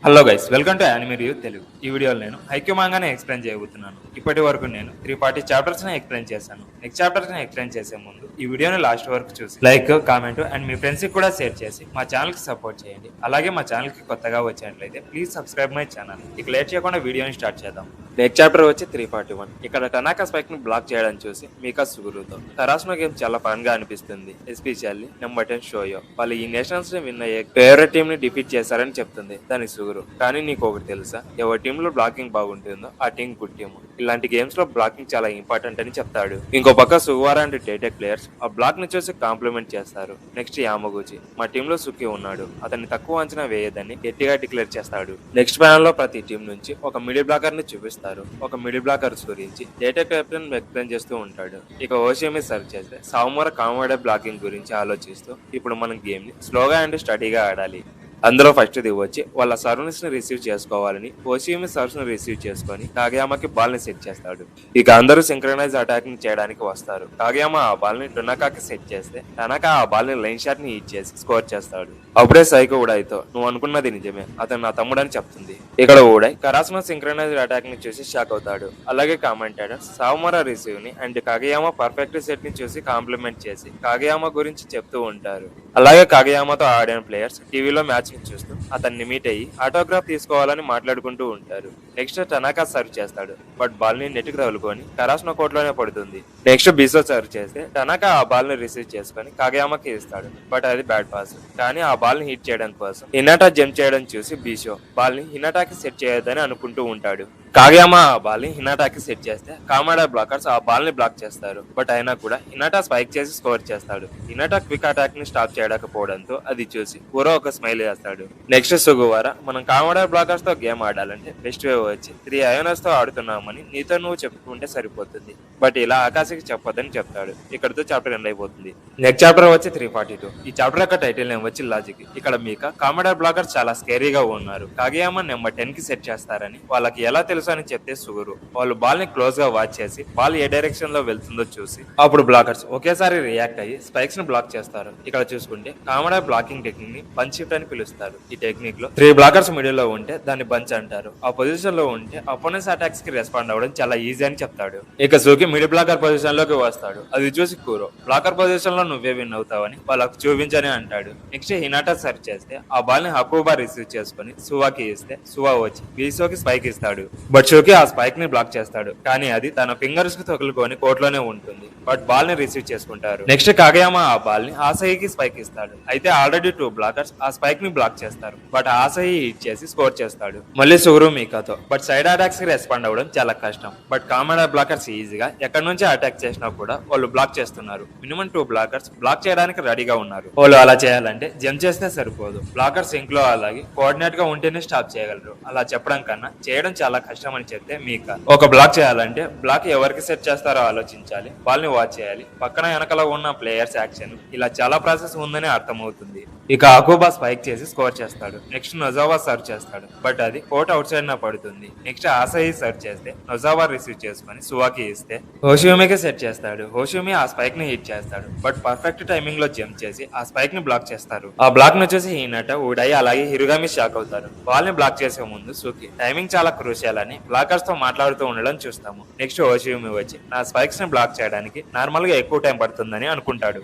Hello guys, welcome to anime review Telugu. ఈ వీడియోలో నేను హైక్యూ మాంగానే ఎక్స్ప్లెయిన్ చేయబోతున్నాను. ఇప్పటి వరకు నేను 340 చాప్టర్స్ ని ఎక్స్ప్లెయిన్ చేశాను. నెక్స్ట్ చాప్టర్స్ ని ఎక్స్ప్లెయిన్ చేసే ముందు ఈ వీడియోని లాస్ట్ వరకు చూసి like, comment and me friends కి కూడా షేర్ చేసి మా ఛానల్ కి సపోర్ట్ చేయండి. అలాగే మా ఛానల్ కి కొత్తగా వచ్చినట్లయితే ప్లీజ్ సబ్స్క్రైబ్ మై ఛానల్. ఇక లేట్ చేయకుండా వీడియోని స్టార్ట్ చేద్దాం. నెక్స్ట్ చాప్టర్ వచ్చి 341. ఇక్కడ టనాకా స్పైక్ ని బ్లాక్ చేయడం చూసి మీకా సుగురుతో టరాస్నో గేమ్ చాలా ఫన్ గా అనిపిస్తుంది. ఎస్పెషల్లీ నెంబర్ 10 షోయో వాళ్ళు ఈ నేషనల్స్ ని విన్ అయ్యే ఫేవరెట్ టీమ్ ని డిఫీట్ చేశారని చెప్తుంది దాని సుగురు. కానీ నీకు ఒకటి తెలుసా, ఎవరి టీమ్ లో బ్లాకింగ్ బాగుంటుందో ఆ టీం గుడ్ టీమ్. ఇలాంటి గేమ్స్ లో బ్లాకింగ్ చాలా ఇంపార్టెంట్ అని చెప్తాడు. ఇంకో పక్క సుగువారా అండ్ డేటెక్ ప్లేయర్స్ ఆ బ్లాక్ ని చూసి కాంప్లిమెంట్ చేస్తారు. నెక్స్ట్ యామగుచి, మా టీమ్ లో సుకి ఉన్నాడు, అతన్ని తక్కువ అంచనా వేయదని గట్టిగా డిక్లేర్ చేస్తాడు. నెక్స్ట్ ప్యానల్ లో ప్రతి టీం నుంచి ఒక మిడిల్ బ్లాకర్ ని చూపిస్తారు. ఒక మిడిల్ బ్లాకర్స్ గురించి డేటెక్ కెప్టెన్ ఎక్స్ప్లెయిన్ చేస్తూ ఉంటాడు. ఇక ఓషియమి సర్చ్ చేస్తే సామురా కామెడీ బ్లాకింగ్ గురించి ఆలోచిస్తూ ఇప్పుడు మనం గేమ్ ని స్లోగా అండ్ స్టడీగా ఆడాలి. అందులో ఫస్ట్ ది వచ్చి వాళ్ళ సర్వీస్ ని రిసీవ్ చేసుకోవాలని ఓషియమి సర్వ్స్ ని రిసీవ్ చేసుకొని కాగయామాకి బాల్ ని సెట్ చేస్తాడు. ఇక అందరూ సింక్రనైజ్ అటాక్ ని చేయడానికి వస్తారు. కాగయామా ఆ బాల్ ని టొనాకాకి సెట్ చేస్తే టనాకా ఆ బాల్ ని లైన్ షాట్ ని హిట్ చేసి స్కోర్ చేస్తాడు. అప్పుడే సైకో ఉడాయితో నువ్వు అనుకున్నది నిజమే, అతను నా తమ్ముడని చెప్తుంది. ఇక్కడ ఉడాయ్ కరాస్నో సింక్రనైజ్ అటాక్ ని చూసి షాక్ అవుతాడు. అలాగే కామెంటేటర్ సావుమరా రిసీవ్ ని అండ్ కాగయామా పర్ఫెక్ట్ సెట్ ని చూసి కాంప్లిమెంట్ చేసి కాగయామా గురించి చెప్తూ ఉంటారు. అలాగే కాగయామాతో ఆడిన ప్లేయర్స్ టీవీలో మ్యాచ్ చూస్తూ అతన్ని మీట్ అయ్యి ఆటోగ్రాఫ్ తీసుకోవాలని మాట్లాడుకుంటూ ఉంటారు. నెక్స్ట్ టనాకా సర్వ్ చేస్తాడు, బట్ బాల్ ని నెట్ కి తగులుకొని కరాస్నో కోర్ట్ లోనే పడుతుంది. నెక్స్ట్ బిసో సర్వ్ చేస్తే టనాకా ఆ బాల్ ని రిసీవ్ చేసుకుని కాగయామాకి ఇస్తాడు, బట్ అది బ్యాడ్ పాస్. కానీ ఆ బాల్ ని హిట్ చేయడం కోసం హినాటా జంప్ చేయడం చూసి బిషో బాల్ ని హినాటాకి సెట్ చేయొద్దని అనుకుంటూ ఉంటాడు. కాగయామా ఆ బాల్ ని హినాటాకి సెట్ చేస్తే కామాడా బ్లాకర్స్ ఆ బాల్ ని బ్లాక్ చేస్తారు, బట్ అయినా కూడా హినాటా స్పైక్ చేసి స్కోర్ చేస్తాడు. హినాటా క్విక్ అటాక్ ని స్టాప్ చేయకపోవడంతో అది చూసి పూరో ఒక స్మైల్ చేస్తాడు. నెక్స్ట్ సుగువారా, మనం కామాడా బ్లాకర్స్ తో గేమ్ ఆడాలంటే బెస్ట్ వే వచ్చి 3 అయోనర్స్ తో ఆడుతున్నామని నీతో నువ్వు చెప్పుకుంటే సరిపోతుంది, బట్ ఇలా ఆకాశకి చెప్పొద్దని చెప్తాడు. ఇక్కడతో చాప్టర్ ఎండ్ అయిపోతుంది. నెక్స్ట్ చాప్టర్ వచ్చి 342. ఈ చాప్టర్ యొక్క టైటిల్ నేమ్ వచ్చి లాజిక్. ఇక్కడ మీకా కామాడా బ్లాకర్స్ చాలా స్కేరీగా ఉన్నారు, కాగయామా నెంబర్ 10 కి సెట్ చేస్తారని వాళ్ళకి ఎలా తెలుసు అని చెప్తే సుగురు వాళ్ళు బాల్ ని క్లోజ్ గా వాచ్ చేసి బాల్ ఏ డైరెక్షన్ లో వెళ్తుందో చూసి అప్పుడు బ్లాకర్స్ ఒకేసారి రియాక్ట్ అయ్యి స్పైక్స్ ని బ్లాక్ చేస్తారు. ఇక్కడ చూసుకుంటే కామెడా బ్లాకింగ్ టెక్నిక్ ని బంచ్ షిఫ్ట్ అని పిలుస్తారు. ఈ టెక్నిక్ లో 3 బ్లాకర్స్ మిడిల్ లో ఉంటే దాన్ని బంచ్ అంటారు. ఆ పొజిషన్ లో ఉంటే అపోనెంట్స్ అటాక్స్ కి రెస్పాండ్ అవ్వడం చాలా ఈజీ అని చెప్తాడు. ఇక సుకి మిడిల్ బ్లాకర్ పొజిషన్ లోకి వస్తాడు. అది చూసి కూరో బ్లాకర్ పొజిషన్ లో నువ్వే విన్ అవుతావని వాళ్ళకు చూపించని అంటాడు. నెక్స్ట్ హినాటా సర్చ్ చేస్తే ఆ బాల్ ని హకుబా రిసీవ్ చేసుకుని సువాకి ఇస్తే సువా వచ్చి బీసోకి స్పైక్ ఇస్తాడు, బట్ షోకి ఆ స్పైక్ ని బ్లాక్ చేస్తాడు. కానీ అది తన ఫింగర్స్ కి తగులుకొని కోర్ట్ లోనే ఉంటుంది, బట్ బాల్ ని రిసీవ్ చేసుకుంటారు. నెక్స్ట్ కాగయామా ఆ బాల్ ని ఆసహికి స్పైక్ ఇస్తాడు. అయితే ఆల్రెడీ 2 బ్లాకర్స్ ఆ స్పైక్ ని బ్లాక్ చేస్తారు, బట్ ఆసహి హిట్ చేసి స్కోర్ చేస్తాడు. మళ్ళీ సుగురు మీకాతో, బట్ సైడ్ అటాక్స్ కి రెస్పాండ్ అవ్వడం చాలా కష్టం. బట్ కామెడా బ్లాకర్స్ ఈజీగా ఎక్కడి నుంచి అటాక్ చేసినా కూడా వాళ్ళు బ్లాక్ చేస్తున్నారు. మినిమం 2 బ్లాకర్స్ బ్లాక్ చేయడానికి రెడీగా ఉన్నారు. వాళ్ళు అలా చేయాలంటే జంప్ చేస్తే సరిపోదు, బ్లాకర్స్ సింక్ లో అలాగే కోఆర్డినేట్ గా ఉంటేనే స్టాప్ చేయగలరు. అలా చెప్పడం కన్నా చేయడం చాలా కష్టం అని చెప్తే మీకా ఒక బ్లాక్ చేయాలంటే బ్లాక్ ఎవరికి సెట్ చేస్తారో ఆలోచించాలి, బాల్ ని వాచ్ చేయాలి, పక్కన వెనకలో ఉన్న ప్లేయర్స్ యాక్షన్, ఇలా చాలా ప్రాసెస్ ఉందని అర్థమవుతుంది. ఇక అకుబా స్పైక్ చేసి స్కోర్ చేస్తాడు. నెక్స్ట్ నొజావా సర్వ్ చేస్తాడు, బట్ అది కోర్ట్ అవుట్ సైడ్ నా పడుతుంది. నెక్స్ట్ ఆసహి సర్వ్ చేస్తే నొజావా రిసీవ్ చేసుకుని సువాకి ఇస్తే హోషియోమికి సెట్ చేస్తాడు. హోషియోమి ఆ స్పైక్ ని హిట్ చేస్తాడు, బట్ పర్ఫెక్ట్ టైమింగ్ లో జంప్ చేసి ఆ స్పైక్ ని బ్లాక్ చేస్తారు. ఆ బ్లాక్ ను చూసి హినాటా, ఉడాయి అలాగే హిరుగామి షాక్ అవుతారు. బాల్ ని బ్లాక్ చేసే ముందు సుకి టైమింగ్ చాలా క్రూషియల్ అని బ్లాకర్స్ తో మాట్లాడుతూ ఉండడం చూస్తాము. నెక్స్ట్ హోషియోమి వచ్చి నా స్పైక్స్ ని బ్లాక్ చేయడానికి నార్మల్ గా ఎక్కువ టైం పడుతుందని అనుకుంటాడు.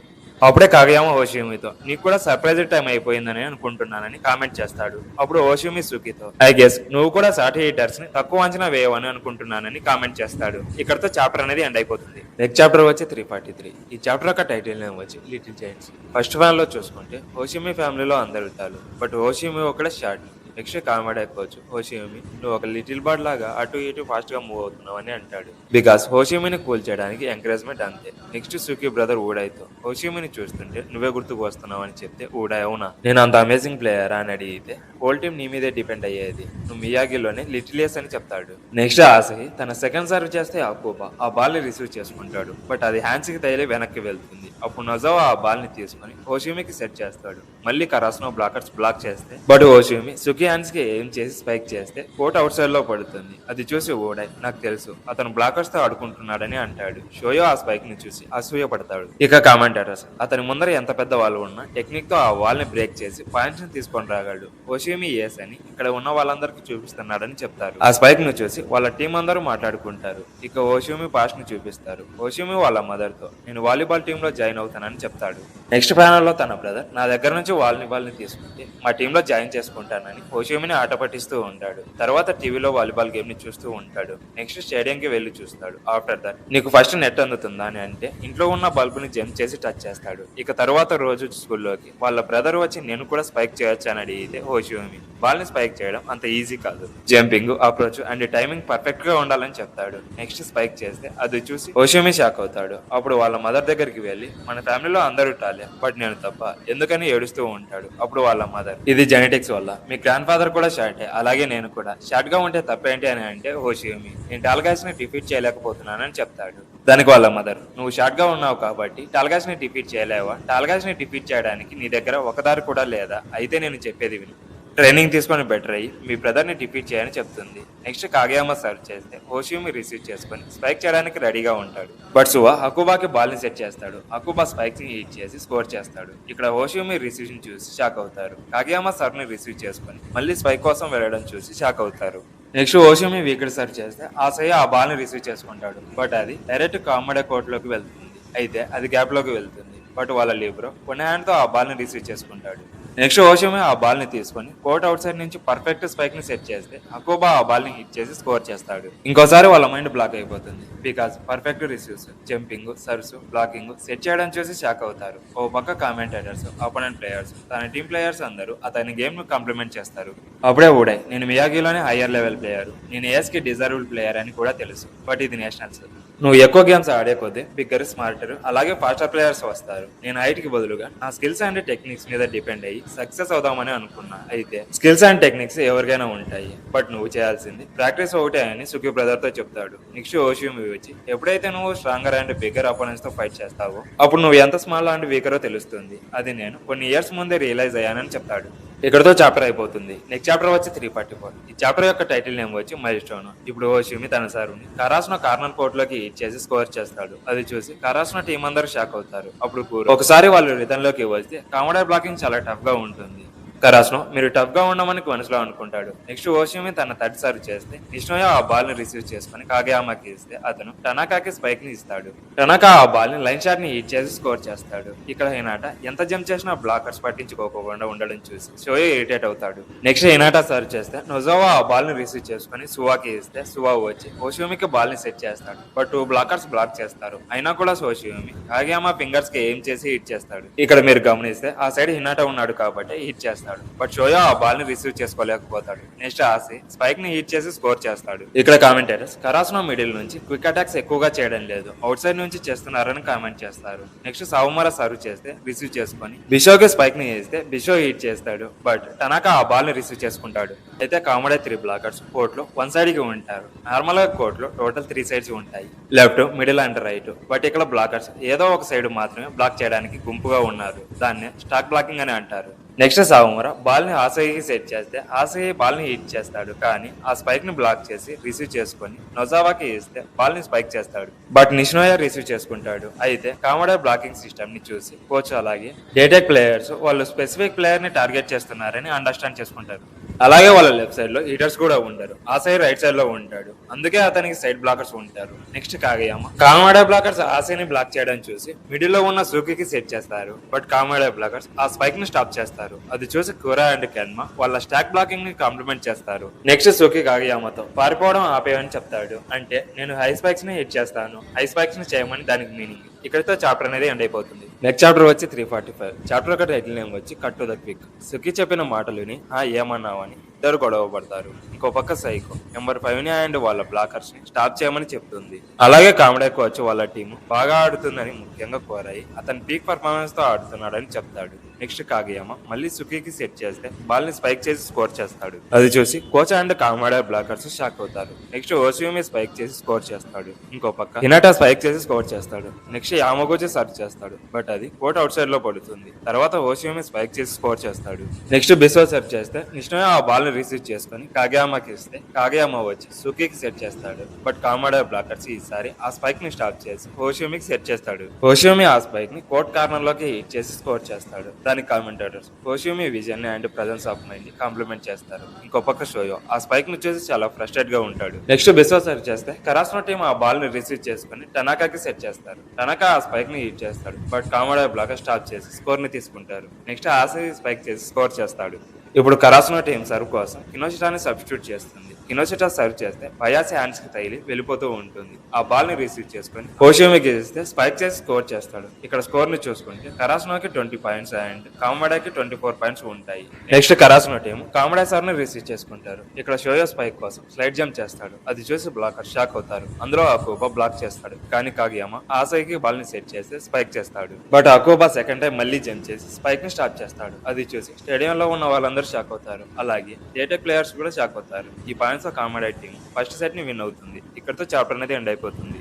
అప్పుడే కాగయామా హోషియోమితో నీకు కూడా సర్ప్రైజ్ టైం అయిపోయిందని అనుకుంటున్నానని కామెంట్ చేస్తాడు. అప్పుడు హోషియోమి సుకితో ఐ గెస్ నువ్వు కూడా సాటి హీటర్స్ ని తక్కువ అంచనా వేయవని అనుకుంటున్నానని కామెంట్ చేస్తాడు. ఇక్కడతో చాప్టర్ అనేది ఎండ్ అయిపోతుంది. నెక్స్ట్ చాప్టర్ వచ్చి 343. ఈ చాప్టర్ యొక్క టైటిల్ నేమ్ వచ్చి లిటిల్ జైంట్స్. ఫస్ట్ ఫ్యాన్ లో చూసుకుంటే హోషియోమి ఫ్యామిలీలో అందరు ఉంటారు, బట్ హోషియోమి ఒకడే షార్ట్. నెక్స్ట్ కామెడీ అయిపోవచ్చు, హోషియోమి నువ్వు ఒక లిటిల్ బర్డ్ లాగా అటు ఇటు ఫాస్ట్ గా మూవ్ అవుతున్నావు అని అంటాడు. బికాస్ హోషియోమిని కూల్ చేయడానికి ఎంకరేజ్మెంట్ అంతే. నెక్స్ట్ సుకి బ్రదర్ ఊడాయితో హోషియోమిని చూస్తుంటే నువ్వే గుర్తుకు వస్తున్నావు అని చెప్తే ఊడాయ్ అవునా, నేను అంత అమేజింగ్ ప్లేయర్ అని అడిగితే హోల్ టీమ్ నీ మీదే డిపెండ్ అయ్యేది, నువ్వు మియాగిలోనే లిటిలియస్ అని చెప్తాడు. నెక్స్ట్ ఆసహి తన సెకండ్ సర్వ్ చేస్తే అకుబా ఆ బాల్ ని రిసీవ్ చేసుకుంటాడు, బట్ అది హ్యాండ్స్ కి తగిలి వెనక్కి వెళ్తుంది. అప్పుడు నొజావా ఆ బాల్ ని తీసుకుని హోషియోమికి సెట్ చేస్తాడు. మళ్ళీ కరాస్నో బ్లాకర్స్ బ్లాక్ చేస్తే బట్ హోషియోమి సుకి హ్యాండ్స్ కి ఏం చేసి స్పైక్ చేస్తే కోర్ట్ అవుట్ సైడ్ లో పడుతుంది. అది చూసి ఓడాయ్ నాకు తెలుసు అతను బ్లాకర్స్ తో ఆడుకుంటున్నాడని అంటాడు. షోయో ఆ స్పైక్ ని చూసి అసూయ పడతాడు. ఇక కామెంటేటర్స్ అతని ముందర ఎంత పెద్ద వాళ్ళు ఉన్నా టెక్నిక్ తో ఆ వాల్ ని బ్రేక్ చేసి పాయింట్స్ ని తీసుకొని రాగాడు. హోషియోమి హోషియోమి ఏస్ అని ఇక్కడ ఉన్న వాళ్ళందరికీ చూపిస్తున్నాడని చెప్తారు. ఆ స్పైక్ ను చూసి వాళ్ళ టీం అందరూ మాట్లాడుకుంటారు. ఇక హోషియోమి పాస్ట్ ను చూపిస్తారు. హోషియోమి వాళ్ళ మదర్ తో నేను వాలీబాల్ టీమ్ లో జాయిన్ అవుతానని చెప్తాడు. నెక్స్ట్ ప్యానల్ లో తన బ్రదర్ నా దగ్గర నుంచి వాలీబాల్ ని తీసుకుంటే మా టీమ్ లో జాయిన్ చేసుకుంటానని హోషియోమిని ఆట పట్టిస్తూ ఉంటాడు. తర్వాత టీవీలో వాలీబాల్ గేమ్ ని చూస్తూ ఉంటాడు. నెక్స్ట్ స్టేడియం కి వెళ్లి చూస్తాడు. ఆఫ్టర్ దట్ నీకు ఫస్ట్ నెట్ అందుతుందా అని అంటే ఇంట్లో ఉన్న బల్బ్ ని జంప్ చేసి టచ్ చేస్తాడు. ఇక తర్వాత రోజు స్కూల్లోకి వాళ్ళ బ్రదర్ వచ్చి నేను కూడా స్పైక్ చేయొచ్చు అని అడిగితే హోషియోమి బాల్ ని స్పైక్ చేయడం అంత ఈజీ కాదు. Jumping, approach and timing perfect గా ఉండాలని చెప్తాడు. నెక్స్ట్ స్పైక్ చేస్తే అది చూసి హోషియోమి షాక్ అవుతాడు. అప్పుడు వాళ్ళ మదర్ దగ్గరికి వెళ్లి మన ఫ్యామిలీలో అందరూ టాలే బట్ నేను తప్ప ఎందుకని ఏడుస్తూ ఉంటాడు. అప్పుడు వాళ్ళ మదర్ ఇది జెనెటిక్స్ వల్ల మీ గ్రాండ్ ఫాదర్ కూడా షార్టే, అలాగే నేను కూడా షార్ట్ గా ఉంటే తప్పేంటి అని అంటే హోషియోమి నేను టాల్గాస్ ని డిఫీట్ చేయలేకపోతున్నానని చెప్తాడు. దానికి వాళ్ళ మదర్ నువ్వు షార్ట్ గా ఉన్నావు కాబట్టి టాల్గాస్ ని డిఫీట్ చేయలేవా? టాల్గాస్ ని డిఫీట్ చేయడానికి నీ దగ్గర ఒక దారి కూడా లేదా? అయితే నేను చెప్పేది విను, ట్రైనింగ్ తీసుకొని బెటర్ అయ్యి మీ బ్రదర్ ని డిఫీట్ చేయని చెప్తుంది. నెక్స్ట్ కాగయామా సర్వ్ చేస్తే హోషియోమి రిసీవ్ చేసుకొని స్పైక్ చేయడానికి రెడీగా ఉంటాడు. బట్ సువా హకుబాకి బాల్ ని సెట్ చేస్తాడు. హకుబా స్పైక్ ని హిట్ చేసి స్కోర్ చేస్తాడు. ఇక్కడ హోషియోమి రిసీవ్ ని చూసి షాక్ అవుతారు. కాగయామా సర్వ్ ని రిసీవ్ చేసుకొని మళ్ళీ స్పైక్ కోసం వెళ్ళడం చూసి షాక్ అవుతారు. నెక్స్ట్ హోషియోమి వికెట్ సర్వ్ చేస్తే ఆసయ్య ఆ బాల్ ని రిసీవ్ చేసుకుంటాడు. బట్ అది డైరెక్ట్ కామెడీ కోర్ట్ లోకి వెళ్తుంది. అయితే అది గ్యాప్ లోకి వెళ్తుంది. బట్ వాళ్ళ లీబ్రో కొన్ని హ్యాండ్ తో ఆ బాల్ ని రిసీవ్ చేసుకుంటాడు. నెక్స్ట్ హోషియోమి ఆ బాల్ ని తీసుకొని కోర్ట్ అవుట్ సైడ్ నుంచి పర్ఫెక్ట్ స్పైక్ ని సెట్ చేస్తే హకుబా ఆ బాల్ ని హిట్ చేసి స్కోర్ చేస్తాడు. ఇంకోసారి వాళ్ళ మైండ్ బ్లాక్ అయిపోతుంది. Because perfect receives, jumping, serves, blocking set చేయడం చూసి షాక్ అవుతారు. ఓ పక్క కామెంటేటర్స్, అపోనెంట్ ప్లేయర్స్, తన టీం ప్లేయర్స్ అందరూ అతని గేమ్ ను కాంప్లిమెంట్ చేస్తారు. అప్పుడే ఊడాయ్ నేను మియాగిలోనే హయ్యర్ లెవెల్ ప్లేయర్, నేను ఏఎస్ కి డిజర్వ్డ్ ప్లేయర్ అని కూడా తెలుసు. బట్ ఇది నేషనల్స్, నువ్వు ఎక్కువ గేమ్స్ ఆడే కొద్దీ బిగ్గర్, స్మార్టర్ అలాగే ఫాస్టర్ ప్లేయర్స్ వస్తారు. నేను హైట్ కి బదులుగా నా స్కిల్స్ అండ్ టెక్నిక్స్ మీద డిపెండ్ అయ్యి సక్సెస్ అవుదామని అనుకున్నా. అయితే స్కిల్స్ అండ్ టెక్నిక్స్ ఎవరికైనా ఉంటాయి, బట్ నువ్వు చేయాల్సింది ప్రాక్టీస్ ఒకటే అని సుఖి బ్రదర్ తో చెప్తాడు. నెక్స్ట్ హోషియోమి వచ్చి ఎప్పుడైతే నువ్వు స్ట్రాంగర్ అండ్ బిగ్గర్ అపోనెంట్స్ తో ఫైట్ చేస్తావో అప్పుడు నువ్వు ఎంత స్మాల్ అండ్ వీకరో తెలుస్తుంది. అది నేను కొన్ని ఇయర్స్ ముందే రియలైజ్ అయ్యానని చెప్తాడు. ఇక్కడతో చాప్టర్ అయిపోతుంది. నెక్స్ట్ చాప్టర్ వచ్చి 344. ఈ చాప్టర్ యొక్క టైటిల్ నేమ్ వచ్చి మైల్ స్టోన్. ఇప్పుడు హోషియోమి తన సారుని కరాస్నో కార్నర్ కోర్ట్ లోకి హిట్ చేసి స్కోర్ చేస్తాడు. అది చూసి కరాస్నో టీం అందరూ షాక్ అవుతారు. అప్పుడు ఒకసారి వాళ్ళు రిటర్న్ లోకి వస్తే కామెడీ బ్లాకింగ్ చాలా టఫ్ గా ఉంటుంది. కరాస్నో మీరు టఫ్ గా ఉండమని మనసులో అనుకుంటాడు. నెక్స్ట్ హోషియోమి తన థర్డ్ సర్వ్ చేస్తే నిష్నోయా ఆ బాల్ ని రిసీవ్ చేసుకుని కాగయామాకి ఇస్తే అతను టనాకాకి స్పైక్ ని ఇస్తాడు. టనాకా ఆ బాల్ ని లైన్ షాట్ ని హిట్ చేసి స్కోర్ చేస్తాడు. ఇక్కడ హినాటా ఎంత జంప్ చేసినా బ్లాకర్స్ పట్టించుకోకుండా ఉండడం చూసి షోయే ఇరిటేట్ అవుతాడు. నెక్స్ట్ హినాటా సర్వ్ చేస్తే నొజోవా ఆ బాల్ ని రిసీవ్ చేసుకుని సువాకి ఇస్తే సువా వచ్చి హోషియోమికి బాల్ ని సెట్ చేస్తాడు. బట్ 2 బ్లాకర్స్ బ్లాక్ చేస్తారు. అయినా కూడా హోషియోమి కాగయామా ఫింగర్స్ కి ఏం చేసి హిట్ చేస్తాడు. ఇక్కడ మీరు గమనిస్తే ఆ సైడ్ హినాటా ఉన్నాడు కాబట్టి హిట్ చేస్తాడు. బట్ షోయా ఆ బాల్ ని రిసీవ్ చేసుకోలేకపోతాడు. నెక్స్ట్ ఆసి స్పైక్ ని హిట్ చేసి స్కోర్ చేస్తాడు. ఇక్కడ కామెంటేటర్స్ కరాస్నో మిడిల్ నుంచి క్విక్ అటాక్స్ ఎక్కువగా చేయడం లేదు, అవుట్ సైడ్ నుంచి చేస్తున్నారని కామెంట్ చేస్తారు. నెక్స్ట్ సావుమరా సర్వ్ చేస్తే రిసీవ్ చేసుకుని బిషోకి స్పైక్ ని వేస్తే బిషో హిట్ చేస్తాడు. బట్ టనాకా ఆ బాల్ ని రిసీవ్ చేసుకుంటాడు. అయితే కామెడీ 3 బ్లాకర్స్ కోర్ట్ లో వన్ సైడ్ కి ఉంటారు. నార్మల్ గా కోర్ట్ లో టోటల్ 3 సైడ్స్ ఉంటాయి, left, middle and right. But ఇక్కడ బ్లాకర్స్ ఏదో ఒక సైడ్ మాత్రమే బ్లాక్ చేయడానికి గుంపుగా ఉన్నారు. దాన్ని స్టాక్ బ్లాకింగ్ అని అంటారు. నెక్స్ట్ సావుమరా బాల్ ని ఆసయికి సెట్ చేస్తే ఆసయి బాల్ ని హిట్ చేస్తాడు. కానీ ఆ స్పైక్ ని బ్లాక్ చేసి రిసీవ్ చేసుకుని నొజావాకి ఇస్తే బాల్ ని స్పైక్ చేస్తాడు. బట్ నిష్నోయా రిసీవ్ చేసుకుంటాడు. అయితే కామెడీ బ్లాకింగ్ సిస్టమ్ ని చూసి కోచ్ అలాగే డేటెక్ ప్లేయర్స్ వాళ్ళు స్పెసిఫిక్ ప్లేయర్ ని టార్గెట్ చేస్తున్నారని అండర్స్టాండ్ చేసుకుంటారు. అలాగే వాళ్ళ లెఫ్ట్ సైడ్ లో హిటర్స్ కూడా ఉండరు, ఆ సైడ్ రైట్ సైడ్ లో ఉంటాడు. అందుకే అతనికి సైడ్ బ్లాకర్స్ ఉంటారు. నెక్స్ట్ కాగయామా కామెడీ బ్లాకర్స్ ఆసైని బ్లాక్ చేయడం చూసి మిడిల్ లో ఉన్న సూకి సెట్ చేస్తారు. బట్ కామెడీ బ్లాకర్స్ ఆ స్పైక్ ని స్టాప్ చేస్తారు. అది చూసి కురా అండ్ కెన్మా వాళ్ళ స్టాక్ బ్లాకింగ్ ని కాంప్లిమెంట్ చేస్తారు. నెక్స్ట్ సుకి కాగయామాతో పారిపోవడం ఆపేయమని చెప్తాడు. అంటే నేను హై స్పైక్స్ ని హిట్ చేస్తాను, హై స్పైక్స్ ని చేయమని దానికి మీనింగ్. ఇక్కడితో చాప్టర్ అనేది ఎండ్ అయిపోతుంది. నెక్స్ట్ చాప్టర్ వచ్చి 345. చాప్టర్ యొక్క టైటిల్ నేమ్ వచ్చి కట్ టు ద క్విక్. సుకి చెప్పిన మాటలుని ఏమన్నావని ఇద్దరు గొడవ పడతారు. ఇంకో పక్క సైకో నెంబర్ 5 ని అండ్ వాళ్ళ బ్లాకర్స్ ని స్టాప్ చేయమని చెప్తుంది. అలాగే కామెడీ కోచ్ వాళ్ళ టీం బాగా ఆడుతుందని ముఖ్యంగా కోరాయి అతను పీక్ పర్ఫార్మెన్స్ తో ఆడుతున్నాడని చెప్తాడు. నెక్స్ట్ కాగయామా మళ్ళీ సుకీకి సెట్ చేస్తే బాల్ ని స్పైక్ చేసి స్కోర్ చేస్తాడు. అది చూసి coach and comedy blockers shock అవుతారు. నెక్స్ట్ హోషియోమి స్పైక్ చేసి స్కోర్ చేస్తాడు. ఇంకో పక్క హినాటా స్పైక్ చేసి స్కోర్ చేస్తాడు. నెక్స్ట్ యామగుచి సర్వ్ చేస్తాడు. బట్ అది కోర్ట్ అవుట్ సైడ్ లో పడుతుంది. తర్వాత హోషియోమి స్పైక్ చేసి స్కోర్ చేస్తాడు. నెక్స్ట్ బిస్వా సర్వ్ చేస్తే నిష్నోయా ఆ బాల్ ని రిసీవ్ చేసుకుని కాగయామాకి ఇస్తే కాగయామా వచ్చి సుకీకి సెట్ చేస్తాడు. బట్ కామెడీ బ్లాకర్స్ ఈసారి ఆ స్పైక్ ని స్టాప్ చేసి హోషియోమికి సెట్ చేస్తాడు. హోషియోమి ఆ స్పైక్ ని కోర్ట్ కార్నర్ లోకి హిట్ చేసి స్కోర్ చేస్తాడు. దానికి కామెంటేటర్స్ కోషియోమి vision and presence of mind compliment చేస్తారు. ఇంకో పక్క షోయో ఆ స్పైక్ ను చూసి చాలా ఫ్రస్ట్రేట్ గా ఉంటాడు. నెక్స్ట్ బిస్వా సర్వ్ చేస్తే కరాస్నో టీం ఆ బాల్ ని రిసీవ్ చేసుకుని టనాకాకి సెట్ చేస్తారు. టనాకా ఆ స్పైక్ ని హిట్ చేస్తాడు, బట్ కామడా బ్లాక్ స్టాప్ చేసి స్కోర్ ని తీసుకుంటారు. నెక్స్ట్ ఆసే స్పైక్ చేసి స్కోర్ చేస్తాడు. ఇప్పుడు కరాస్నో టీం సర్వ్ కోసం కినోషిటాని సబ్స్టిట్యూట్ చేస్తుంది. కినోషిటా సర్వ్ చేస్తే పయాసి హ్యాండ్స్ కి తగిలి వెళ్ళిపోతూ ఉంటుంది. ఆ బాల్ ని రిసీవ్ చేసుకుని కోషియోమి గెలిస్తే స్పైక్ చేసి స్కోర్ చేస్తాడు. ఇక్కడ స్కోర్ ని చూసుకుంటే కరాస్నోకి 20 పాయింట్స్ అండ్ కామడాకి 24 పాయింట్స్ ఉంటాయి. నెక్స్ట్ కరాస్నో టీం కామడా సర్ ని రిసీవ్ చేసుకుంటారు. ఇక్కడ షోయో స్పైక్ కోసం స్లైడ్ జంప్ చేస్తాడు. అది చూసి బ్లాకర్ షాక్ అవుతారు. అందులో అకోబా బ్లాక్ చేస్తాడు, కానీ కాగియామా ఆసైకి బాల్ ని సెట్ చేసి స్పైక్ చేస్తాడు. బట్ అకోబా సెకండ్ టైం మళ్ళీ జంప్ చేసి స్పైక్ ని స్టాప్ చేస్తాడు. అది చూసి స్టేడియం లో ఉన్న వాళ్ళందరూ షాక్ అవుతారు. అలాగే ఏటెక్ ప్లేయర్స్ కూడా షాక్ అవుతారు. ఈ పాయింట్స్ తో కామడా టీం ఫస్ట్ సెట్ ని విన్ అవుతుంది. ఇక్కడతో చాప్టర్ అనేది ఎండ్ అయిపోతుంది.